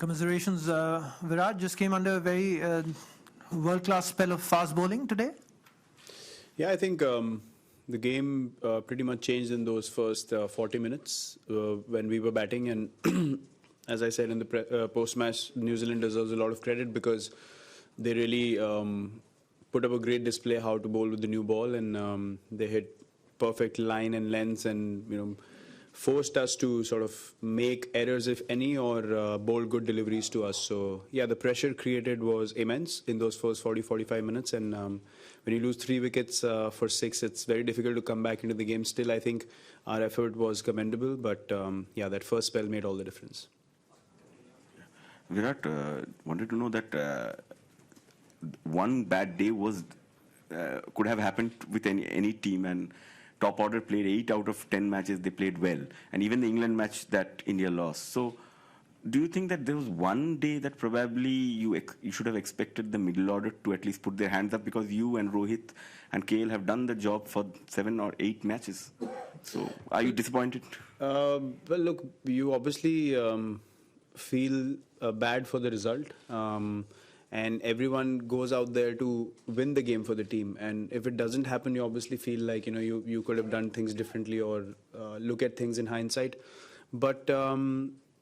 Commiserations, Virat just came under a very world-class spell of fast bowling today. Yeah, I think the game pretty much changed in those first 40 minutes when we were batting. And as I said in the post-match, New Zealand deserves a lot of credit because they really put up a great display how to bowl with the new ball, and they hit perfect line and lengths, and forced us to sort of make errors, if any, or bowl good deliveries to us. So yeah, the pressure created was immense in those first 40-45 minutes, and when you lose 3 wickets for 6, it's very difficult to come back into the game. Still, I think our effort was commendable, but yeah, that first spell made all the difference. Virat, wanted to know that one bad day was could have happened with any team, and top order played 8 out of 10 matches they played well, and even the England match that India lost. So do you think that there was one day that probably you should have expected the middle order to at least put their hands up, because you and Rohit and KL have done the job for 7 or 8 matches? So are you disappointed? Well, look, you obviously feel bad for the result. And everyone goes out there to win the game for the team. And if it doesn't happen, you obviously feel like, you could have done things differently, or look at things in hindsight. But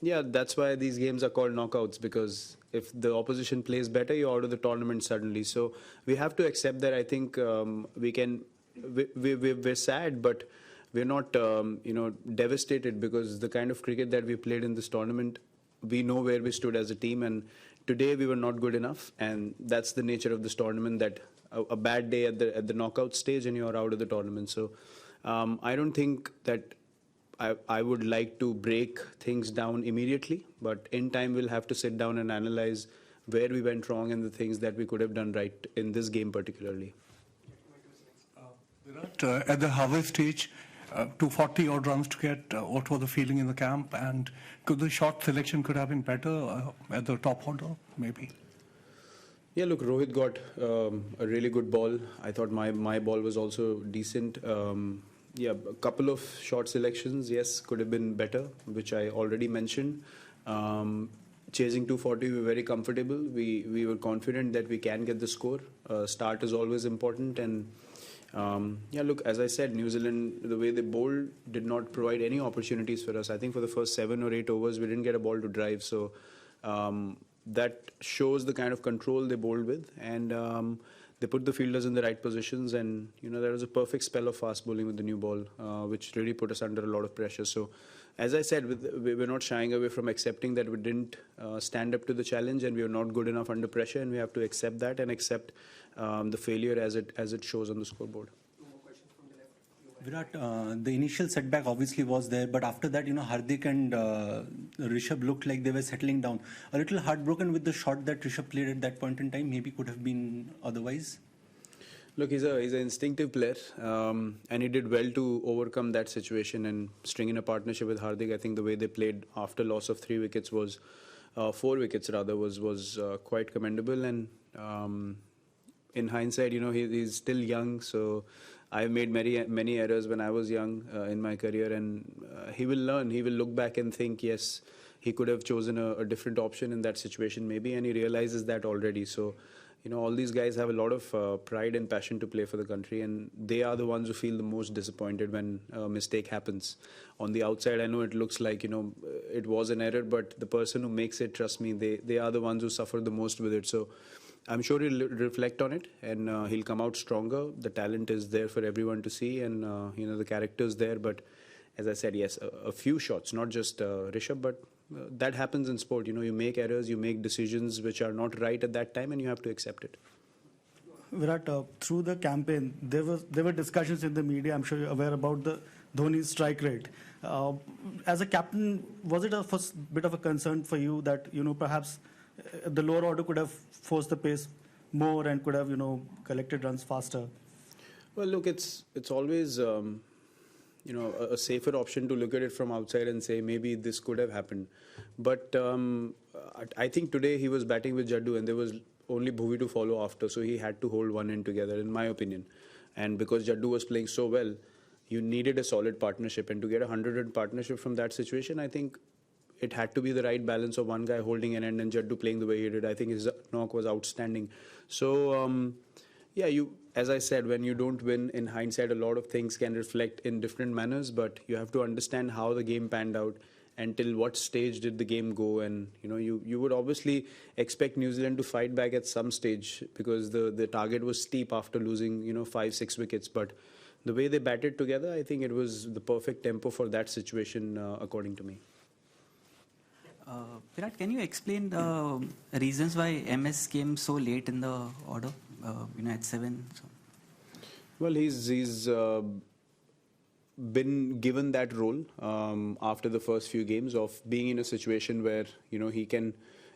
yeah, that's why these games are called knockouts, because if the opposition plays better, you're out of the tournament suddenly. So we have to accept that. I think we're sad, but we're not, devastated, because the kind of cricket that we played in this tournament, we know where we stood as a team, and today we were not good enough, and that's the nature of this tournament, that a bad day at the knockout stage and you're out of the tournament. So I don't think that I would like to break things down immediately, but in time we'll have to sit down and analyze where we went wrong and the things that we could have done right in this game particularly. Virat, at the halfway stage, 240 odd runs to get, what was the feeling in the camp, and could the shot selection could have been better at the top order, maybe? Yeah, look, Rohit got a really good ball. I thought my ball was also decent. Yeah, a couple of short selections, yes, could have been better, which I already mentioned. Chasing 240, we were very comfortable. We were confident that we can get the score. Start is always important, and yeah, look, as I said, New Zealand, the way they bowled, did not provide any opportunities for us. I think for the first 7 or 8 overs, we didn't get a ball to drive. So that shows the kind of control they bowled with, and they put the fielders in the right positions, and there was a perfect spell of fast bowling with the new ball, which really put us under a lot of pressure. So as I said, we're not shying away from accepting that we didn't stand up to the challenge, and we were not good enough under pressure, and we have to accept that and accept the failure as it shows on the scoreboard. Virat, the initial setback obviously was there, but after that, Hardik and Rishabh looked like they were settling down. A little heartbroken with the shot that Rishabh played at that point in time. Maybe could have been otherwise. Look, he's an instinctive player, and he did well to overcome that situation and string in a partnership with Hardik. I think the way they played after loss of 3 wickets was 4 wickets rather was quite commendable. And in hindsight, he's still young, so I made many errors when I was young in my career, and he will learn. He will look back and think, yes, he could have chosen a different option in that situation maybe, and he realizes that already. So, all these guys have a lot of pride and passion to play for the country, and they are the ones who feel the most disappointed when a mistake happens. On the outside, I know it looks like, it was an error, but the person who makes it, trust me, they are the ones who suffer the most with it. So I'm sure he'll reflect on it, and he'll come out stronger. The talent is there for everyone to see, and the character's there. But as I said, yes, a few shots, not just Rishabh, but that happens in sport. You make errors, you make decisions which are not right at that time, and you have to accept it. Virat, through the campaign, there were discussions in the media. I'm sure you're aware about the Dhoni's strike rate. As a captain, was it a first bit of a concern for you that perhaps the lower order could have forced the pace more and could have collected runs faster? Well, look, it's always a safer option to look at it from outside and say maybe this could have happened. But I think today he was batting with Jaddu, and there was only Bhuvi to follow after, so he had to hold one end together, in my opinion. And because Jaddu was playing so well, you needed a solid partnership, and to get a 100-run partnership from that situation, I think it had to be the right balance of one guy holding an end and Jaddu playing the way he did. I think his knock was outstanding. So, as I said, when you don't win, in hindsight, a lot of things can reflect in different manners, but you have to understand how the game panned out and till what stage did the game go. And, you would obviously expect New Zealand to fight back at some stage because the target was steep after losing, 5-6 wickets. But the way they batted together, I think it was the perfect tempo for that situation, according to me. Virat, can you explain the reasons why MS came so late in the order, at 7? So. Well, he's been given that role after the first few games of being in a situation where, he can,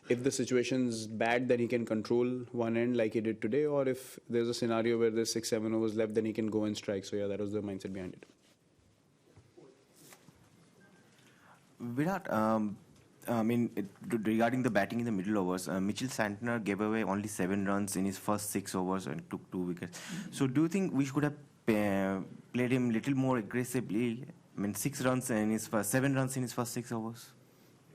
if the situation's bad, then he can control one end like he did today, or if there's a scenario where there's 6-7 overs left, then he can go and strike. So, that was the mindset behind it. Virat, regarding the batting in the middle overs, Mitchell Santner gave away only 7 runs in his first 6 overs and took 2 wickets. So do you think we should have played him a little more aggressively? 7 runs in his first 6 overs.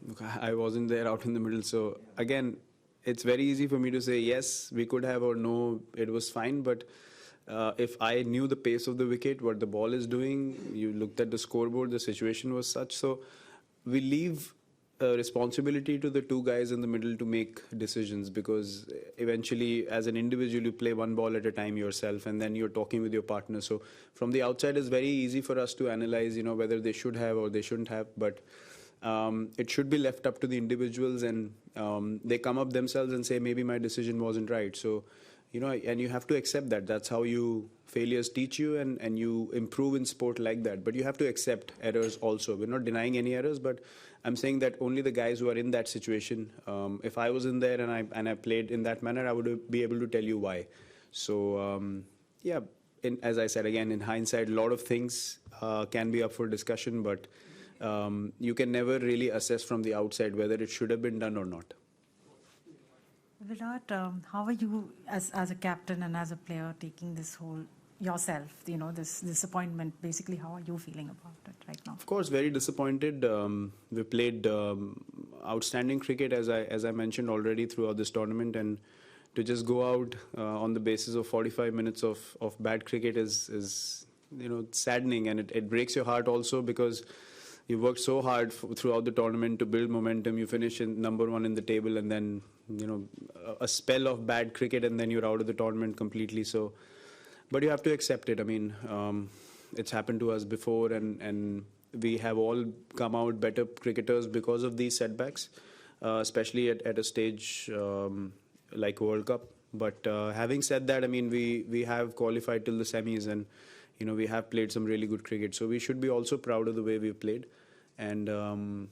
Look, I wasn't there out in the middle. So again, it's very easy for me to say yes, we could have, or no, it was fine. But if I knew the pace of the wicket, what the ball is doing, you looked at the scoreboard, the situation was such. So we leave responsibility to the 2 guys in the middle to make decisions, because eventually as an individual you play one ball at a time yourself and then you're talking with your partner. So from the outside it's very easy for us to analyze whether they should have or they shouldn't have, but it should be left up to the individuals, and they come up themselves and say maybe my decision wasn't right. So and you have to accept that. That's how failures teach you, and you improve in sport like that. But you have to accept errors also. We're not denying any errors, but I'm saying that only the guys who are in that situation, if I was in there and I played in that manner, I would be able to tell you why. So, as I said, again, in hindsight, a lot of things can be up for discussion, but you can never really assess from the outside whether it should have been done or not. Virat, how are you as a captain and as a player taking this whole yourself, this disappointment? Basically, how are you feeling about it right now? Of course, very disappointed. We played outstanding cricket, as I mentioned already, throughout this tournament, and to just go out on the basis of 45 minutes of bad cricket is saddening, and it breaks your heart also, because you worked so hard throughout the tournament to build momentum. You finish in number 1 in the table, and then a spell of bad cricket, and then you're out of the tournament completely. So, but you have to accept it. I mean, it's happened to us before, and we have all come out better cricketers because of these setbacks, especially at a stage like World Cup. But having said that, I mean, we have qualified till the semis, and we have played some really good cricket. So we should be also proud of the way we've played, and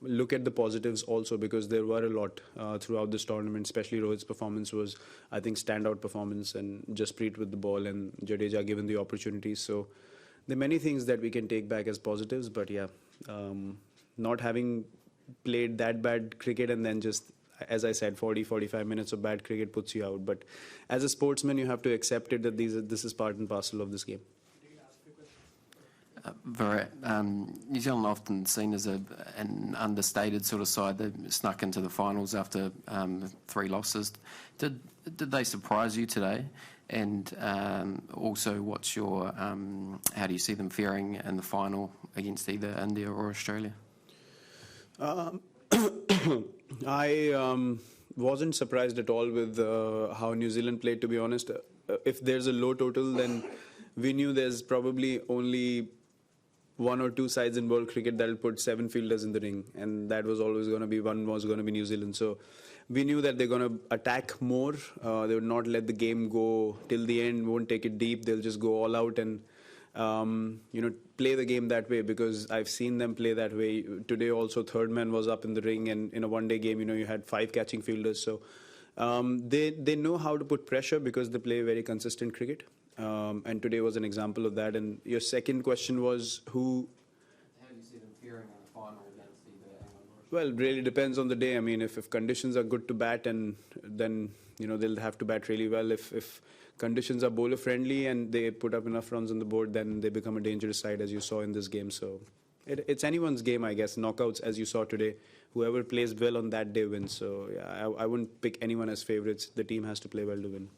look at the positives also, because there were a lot throughout this tournament. Especially Rohit's performance was, I think, standout performance, and Jasprit with the ball, and Jadeja given the opportunities. So there are many things that we can take back as positives, but not having played that bad cricket and then just, as I said, 40-45 minutes of bad cricket puts you out. But as a sportsman, you have to accept it that this is part and parcel of this game. Virat, New Zealand often seen as an understated sort of side. They snuck into the finals after 3 losses. Did they surprise you today? And also, what's your how do you see them faring in the final against either India or Australia? I wasn't surprised at all with how New Zealand played, to be honest. If there's a low total, then we knew there's probably only 1 or 2 sides in world cricket that will put 7 fielders in the ring, and that was always going to be one was going to be New Zealand. So we knew that they're going to attack more. They would not let the game go till the end, won't take it deep. They'll just go all out and play the game that way, because I've seen them play that way. Today also, third man was up in the ring, and in a one-day game, you had 5 catching fielders. So they know how to put pressure, because they play very consistent cricket. And today was an example of that. And your second question was who? How do you see them faring in the final against either England or Australia? Well, it really depends on the day. I mean, if conditions are good to bat, and then they'll have to bat really well. If conditions are bowler friendly and they put up enough runs on the board, then they become a dangerous side, as you saw in this game. So It's anyone's game, I guess. Knockouts, as you saw today, whoever plays well on that day wins. So yeah, I wouldn't pick anyone as favourites. The team has to play well to win.